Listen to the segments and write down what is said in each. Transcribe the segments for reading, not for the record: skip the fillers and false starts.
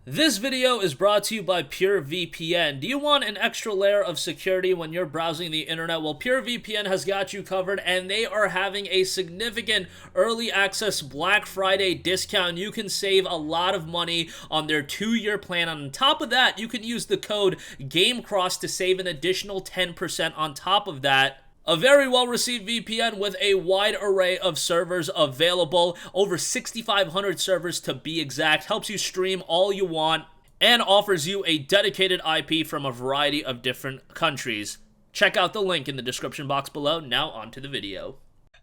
This video is brought to you by PureVPN. Do you want an extra layer of security when you're browsing the internet? Well, PureVPN has got you covered, and they are having a significant early access Black Friday discount. You can save a lot of money on their 2-year plan. On top of that, you can use the code GAMECROSS to save an additional 10% on top of that. A very well-received VPN with a wide array of servers available, over 6,500 servers to be exact, helps you stream all you want, and offers you a dedicated IP from a variety of different countries. Check out the link in the description box below. Now on to the video.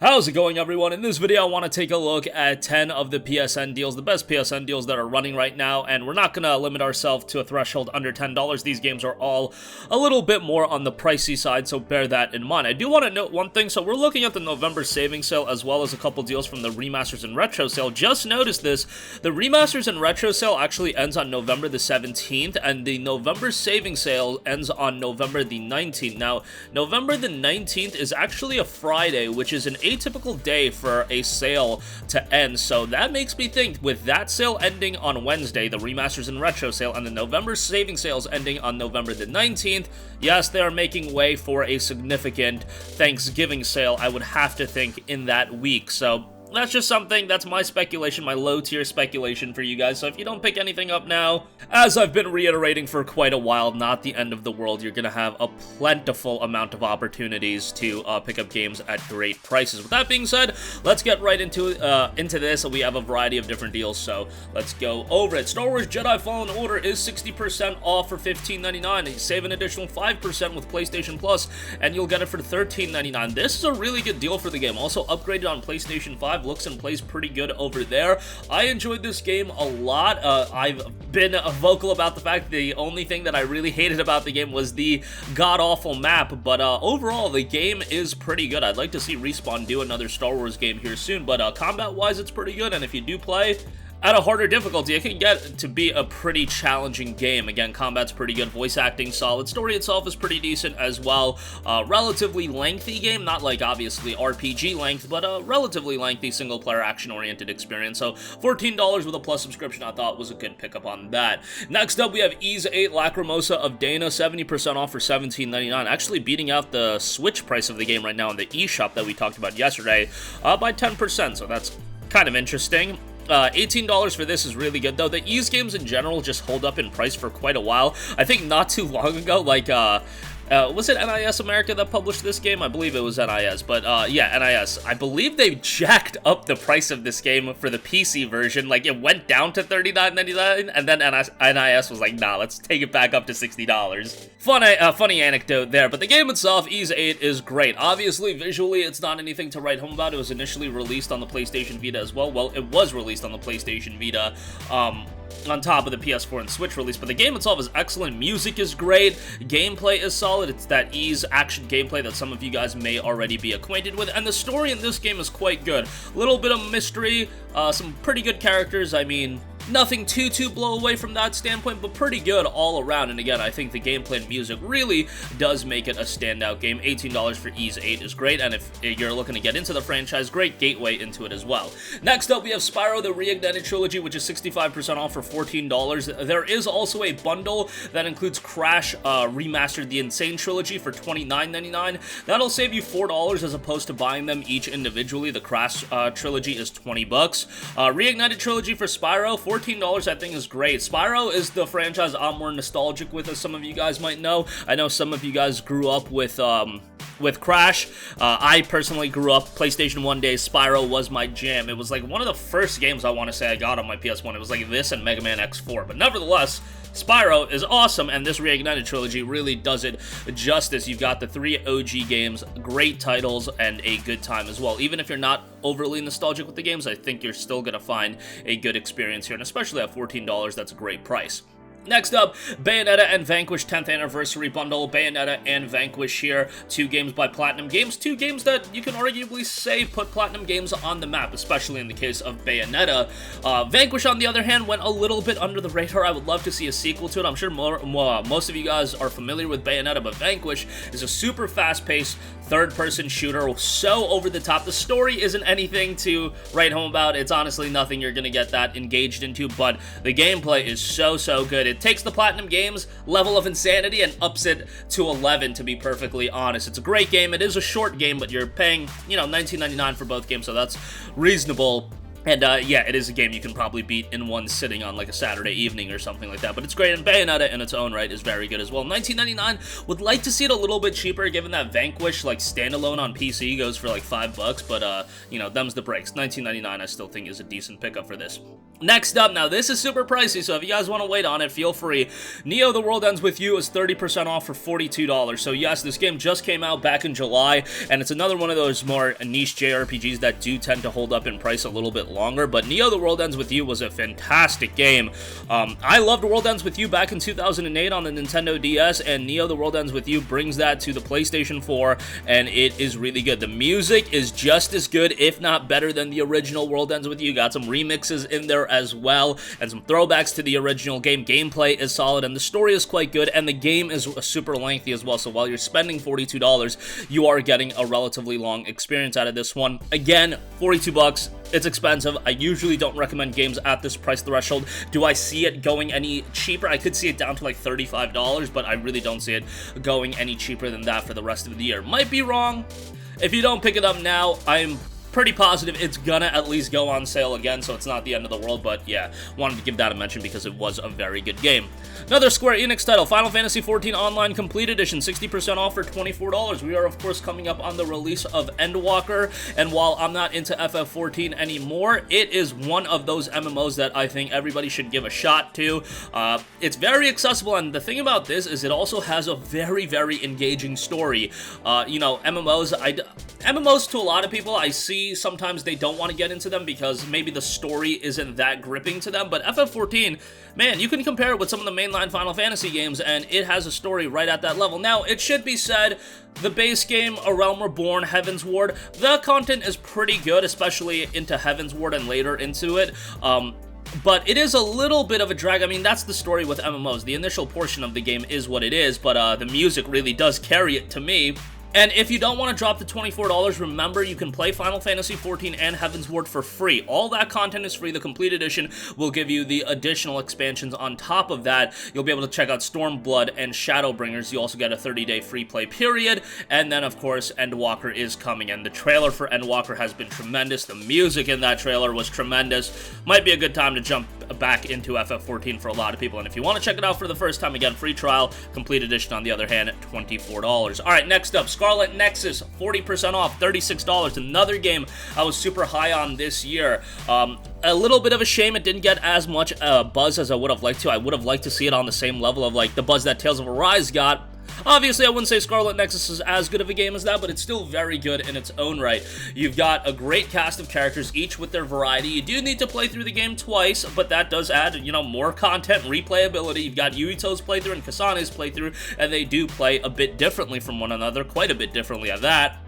How's it going, everyone? In this video, I want to take a look at 10 of the PSN deals, the best PSN deals that are running right now, and we're not going to limit ourselves to a threshold under $10. These games are all a little bit more on the pricey side, so bear that in mind. I do want to note one thing, so we're looking at the November savings sale as well as a couple deals from the Remasters and Retro sale. Just noticed this, the Remasters and Retro sale actually ends on November the 17th, and the November savings sale ends on November the 19th. Now, November the 19th is actually a Friday, which is an atypical day for a sale to end, so that makes me think with that sale ending on Wednesday, the Remasters and Retro sale, and the November saving sales ending on November the 19th, yes, they are making way for a significant Thanksgiving sale, I would have to think, in that week. So that's just something, that's my speculation, my low-tier speculation for you guys, so if you don't pick anything up now, as I've been reiterating for quite a while, not the end of the world. You're going to have a plentiful amount of opportunities to pick up games at great prices. With that being said, let's get right into this. We have a variety of different deals, so let's go over it. Star Wars Jedi Fallen Order is 60% off for $15.99. You save an additional 5% with PlayStation Plus, and you'll get it for $13.99. This is a really good deal for the game. Also upgraded on PlayStation 5. Looks and plays pretty good over there. I enjoyed this game a lot. I've been vocal about the fact the only thing that I really hated about the game was the god-awful map, but overall the game is pretty good. I'd like to see Respawn do another Star Wars game here soon, but combat-wise it's pretty good, and if you do play at a harder difficulty, it can get to be a pretty challenging game. Again, combat's pretty good, voice acting solid, story itself is pretty decent as well. Relatively lengthy game, not like obviously RPG length, but a relatively lengthy single-player action-oriented experience. So $14 with a Plus subscription I thought was a good pickup on that. Next up, we have VIII Lacrimosa of Dana, 70% off for $17.99, actually beating out the Switch price of the game right now in the eShop that we talked about yesterday by 10%, so that's kind of interesting. $18 for this is really good, though. The Ease games in general just hold up in price for quite a while. I think not too long ago, like, was it NIS America that published this game? I believe it was NIS, but yeah, NIS. I believe they jacked up the price of this game for the PC version. Like, it went down to $39.99, and then NIS was like, nah, let's take it back up to $60. Funny anecdote there, but the game itself, VIII, is great. Obviously, visually, it's not anything to write home about. It was initially released on the PlayStation Vita as well. Well, it was released on the PlayStation Vita, on top of the PS4 and Switch release, but the game itself is excellent. Music is great, gameplay is solid. It's that ease action gameplay that some of you guys may already be acquainted with, and the story in this game is quite good. A little bit of mystery, some pretty good characters. I mean, nothing too blow away from that standpoint, but pretty good all around. And again, I think the gameplay and music really does make it a standout game. $18 for VIII is great, and if you're looking to get into the franchise, great gateway into it as well. Next up, we have Spyro the Reignited Trilogy, which is 65% off for $14. There is also a bundle that includes Crash Remastered the Insane Trilogy for $29.99. That'll save you $4 as opposed to buying them each individually. The Crash Trilogy is $20. Reignited Trilogy for Spyro, $14 I think is great. Spyro is the franchise I'm more nostalgic with, as some of you guys might know. I know some of you guys grew up with Crash. I personally grew up PlayStation 1 days. Spyro was my jam. It was like one of the first games I want to say I got on my PS1. It was like this and Mega Man X4, but nevertheless, Spyro is awesome, and this Reignited Trilogy really does it justice. You've got the 3 OG games, great titles, and a good time as well. Even if you're not overly nostalgic with the games, I think you're still going to find a good experience here, and especially at $14, that's a great price. Next up, Bayonetta and Vanquish 10th Anniversary Bundle. Bayonetta and Vanquish here, 2 games by Platinum Games, 2 games that you can arguably say put Platinum Games on the map, especially in the case of Bayonetta. Vanquish, on the other hand, went a little bit under the radar. I would love to see a sequel to it. I'm sure most of you guys are familiar with Bayonetta, but Vanquish is a super fast-paced third-person shooter, so over the top. The story isn't anything to write home about. It's honestly nothing you're gonna get that engaged into, but the gameplay is so good. It takes the Platinum Games level of insanity and ups it to 11, to be perfectly honest. It's a great game. It is a short game, but you're paying, you know, $19.99 for both games, so that's reasonable. And, yeah, it is a game you can probably beat in one sitting on, like, a Saturday evening or something like that. But it's great, and Bayonetta in its own right is very good as well. $19.99, would like to see it a little bit cheaper, given that Vanquish, like, standalone on PC goes for, like, $5, but, you know, them's the breaks. $19.99 I still think is a decent pickup for this. Next up, now this is super pricey, so if you guys want to wait on it, feel free. Neo: The World Ends With You is 30% off for $42. So yes, this game just came out back in July, and it's another one of those more niche JRPGs that do tend to hold up in price a little bit longer, but Neo: The World Ends With You was a fantastic game. I loved World Ends With You back in 2008 on the Nintendo DS, and Neo: The World Ends With You brings that to the PlayStation 4, and it is really good. The music is just as good, if not better, than the original World Ends With You. Got some remixes in there as well, and some throwbacks to the original game. Gameplay is solid, and the story is quite good, and the game is super lengthy as well, so while you're spending $42, you are getting a relatively long experience out of this one. Again, $42, it's expensive. I usually don't recommend games at this price threshold. Do I see it going any cheaper? I could see it down to like $35, but I really don't see it going any cheaper than that for the rest of the year. Might be wrong. If you don't pick it up now, I'm pretty positive it's gonna at least go on sale again, so it's not the end of the world, but yeah, wanted to give that a mention because it was a very good game. Another Square Enix title, Final Fantasy XIV Online Complete Edition, 60% off for $24. We are, of course, coming up on the release of Endwalker, and while I'm not into FF14 anymore, it is one of those MMOs that I think everybody should give a shot to. It's very accessible, and the thing about this is it also has a very engaging story. You know, MMOs to a lot of people, I see sometimes they don't want to get into them because maybe the story isn't that gripping to them, but FF14, man, you can compare it with some of the mainline Final Fantasy games, and it has a story right at that level. Now, it should be said, the base game, A Realm Reborn, Heaven's Ward, the content is pretty good, especially into Heaven's Ward and later into it. But it is a little bit of a drag. I mean, that's the story with MMOs. The initial portion of the game is what it is, but the music really does carry it to me. And if you don't want to drop the $24, remember you can play Final Fantasy XIV and Heaven's Ward for free. All that content is free. The Complete Edition will give you the additional expansions on top of that. You'll be able to check out Stormblood and Shadowbringers. You also get a 30-day free play period. And then, of course, Endwalker is coming in. The trailer for Endwalker has been tremendous. The music in that trailer was tremendous. Might be a good time to jump back into FF14 for a lot of people. And if you want to check it out for the first time, again, free trial. Complete Edition, on the other hand, $24. All right, next up, Scarlet Nexus, 40% off, $36. Another game I was super high on this year. A little bit of a shame it didn't get as much buzz as I would have liked to. I would have liked to see it on the same level of like the buzz that Tales of Arise got. Obviously, I wouldn't say Scarlet Nexus is as good of a game as that, but it's still very good in its own right. You've got a great cast of characters, each with their variety. You do need to play through the game twice, but that does add, you know, more content, replayability. You've got Yuito's playthrough and Kasane's playthrough, and they do play a bit differently from one another, quite a bit differently at that.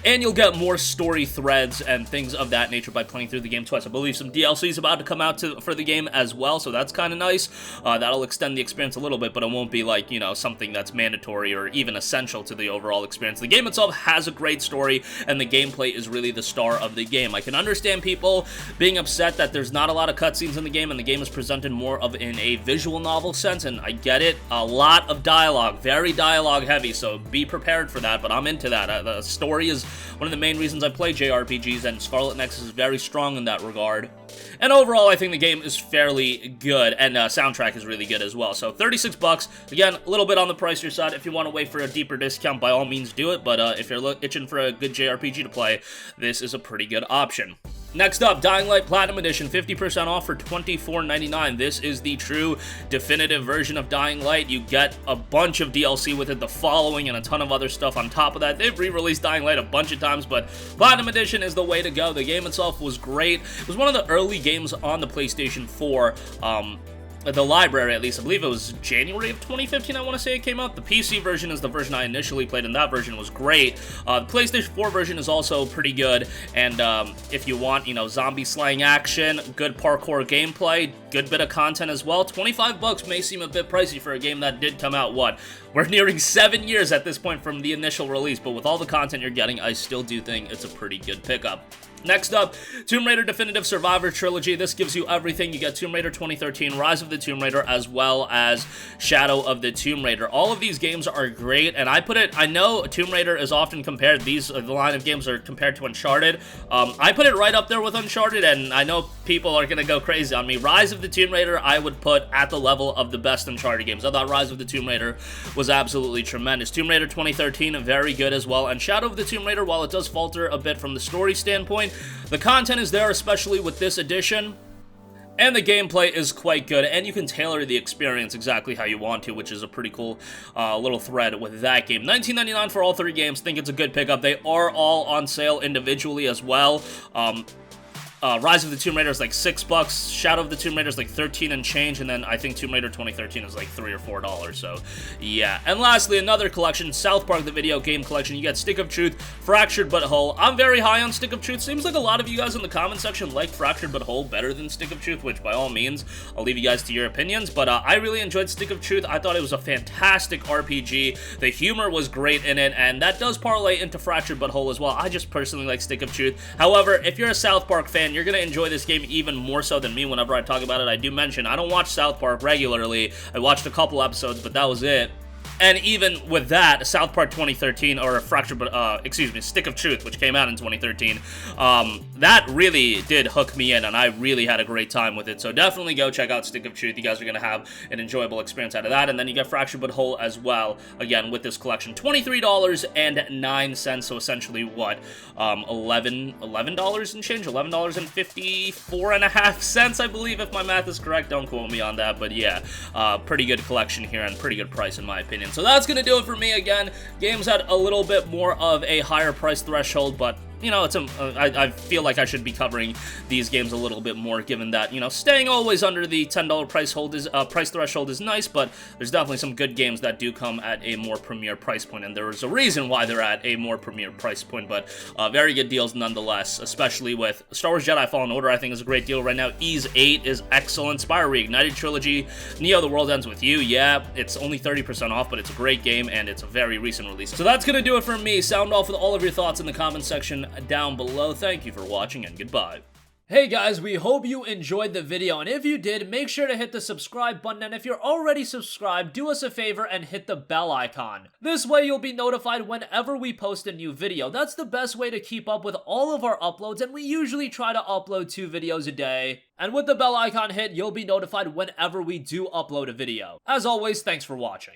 And you'll get more story threads and things of that nature by playing through the game twice. I believe some DLC is about to come out for the game as well, so that's kind of nice. That'll extend the experience a little bit, but it won't be like, you know, something that's mandatory or even essential to the overall experience. The game itself has a great story, and the gameplay is really the star of the game. I can understand people being upset that there's not a lot of cutscenes in the game, and the game is presented more of in a visual novel sense, and I get it. A lot of dialogue, very dialogue heavy, so be prepared for that, but I'm into that. The story is one of the main reasons I play JRPGs, and Scarlet Nexus is very strong in that regard. And overall, I think the game is fairly good, and soundtrack is really good as well. So $36, again, a little bit on the pricier side. If you want to wait for a deeper discount, by all means do it, but if you're itching for a good JRPG to play, this is a pretty good option. Next up, Dying Light Platinum Edition, 50% off for $24.99. This is the true definitive version of Dying Light. You get a bunch of DLC with it, the following, and a ton of other stuff on top of that. They've re-released Dying Light a bunch of times, but Platinum Edition is the way to go. The game itself was great. It was one of the early games on the PlayStation 4, the library, at least. I believe it was January of 2015, I want to say it came out. The PC version is the version I initially played, and that version was great. The PlayStation 4 version is also pretty good, and if you want, you know, zombie slaying action, good parkour gameplay, good bit of content as well, 25 bucks may seem a bit pricey for a game that did come out, what? We're nearing 7 years at this point from the initial release, but with all the content you're getting, I still do think it's a pretty good pickup. Next up, Tomb Raider Definitive Survivor Trilogy. This gives you everything. You get Tomb Raider 2013, Rise of the Tomb Raider, as well as Shadow of the Tomb Raider. All of these games are great, and I know Tomb Raider is often compared, the line of games are compared to Uncharted. I put it right up there with Uncharted, and I know people are gonna go crazy on me. Rise of the Tomb Raider, I would put at the level of the best Uncharted games. I thought Rise of the Tomb Raider was absolutely tremendous. Tomb Raider 2013, very good as well, and Shadow of the Tomb Raider, while it does falter a bit from the story standpoint, the content is there, especially with this edition, and the gameplay is quite good, and you can tailor the experience exactly how you want to, which is a pretty cool little thread with that game. $19.99 for all 3 games. Think it's a good pickup. They are all on sale individually as well. Rise of the Tomb Raider is like $6, Shadow of the Tomb Raider is like 13 and change, and then I think Tomb Raider 2013 is like $3 or $4, so yeah. And lastly, another collection, South Park the Video Game Collection. You got Stick of Truth, Fractured But Whole. I'm very high on Stick of Truth. Seems like a lot of you guys in the comment section like Fractured But Whole better than Stick of Truth, which by all means, I'll leave you guys to your opinions, but I really enjoyed Stick of Truth. I thought it was a fantastic RPG. The humor was great in it, and that does parlay into Fractured But Whole as well. I just personally like Stick of Truth. However, if you're a South Park fan, you're going to enjoy this game even more so than me whenever I talk about it. I do mention I don't watch South Park regularly. I watched a couple episodes, but that was it. And even with that, South Park 2013, or Stick of Truth, which came out in 2013, that really did hook me in, and I really had a great time with it. So definitely go check out Stick of Truth. You guys are going to have an enjoyable experience out of that. And then you get Fractured But Whole as well, again, with this collection. $23.09, so essentially, what, $11 and change? $11.54.5, I believe, if my math is correct. Don't quote me on that, but yeah, pretty good collection here and pretty good price in my opinion. So that's going to do it for me. Again, games at a little bit more of a higher price threshold, but you know, I feel like I should be covering these games a little bit more, given that, you know, staying always under the $10 price threshold is nice, but there's definitely some good games that do come at a more premier price point, and there is a reason why they're at a more premier price point, but very good deals nonetheless, especially with Star Wars Jedi Fallen Order. I think is a great deal right now. Ys 8 is excellent. Spyro Reignited Trilogy, Neo The World Ends With You, yeah, it's only 30% off, but it's a great game, and it's a very recent release. So that's gonna do it for me. Sound off with all of your thoughts in the comment section down below. Thank you for watching, and goodbye. Hey guys, we hope you enjoyed the video, and if you did, make sure to hit the subscribe button, and if you're already subscribed, do us a favor and hit the bell icon. This way you'll be notified whenever we post a new video. That's the best way to keep up with all of our uploads, and we usually try to upload 2 videos a day. And with the bell icon hit, you'll be notified whenever we do upload a video. As always, thanks for watching.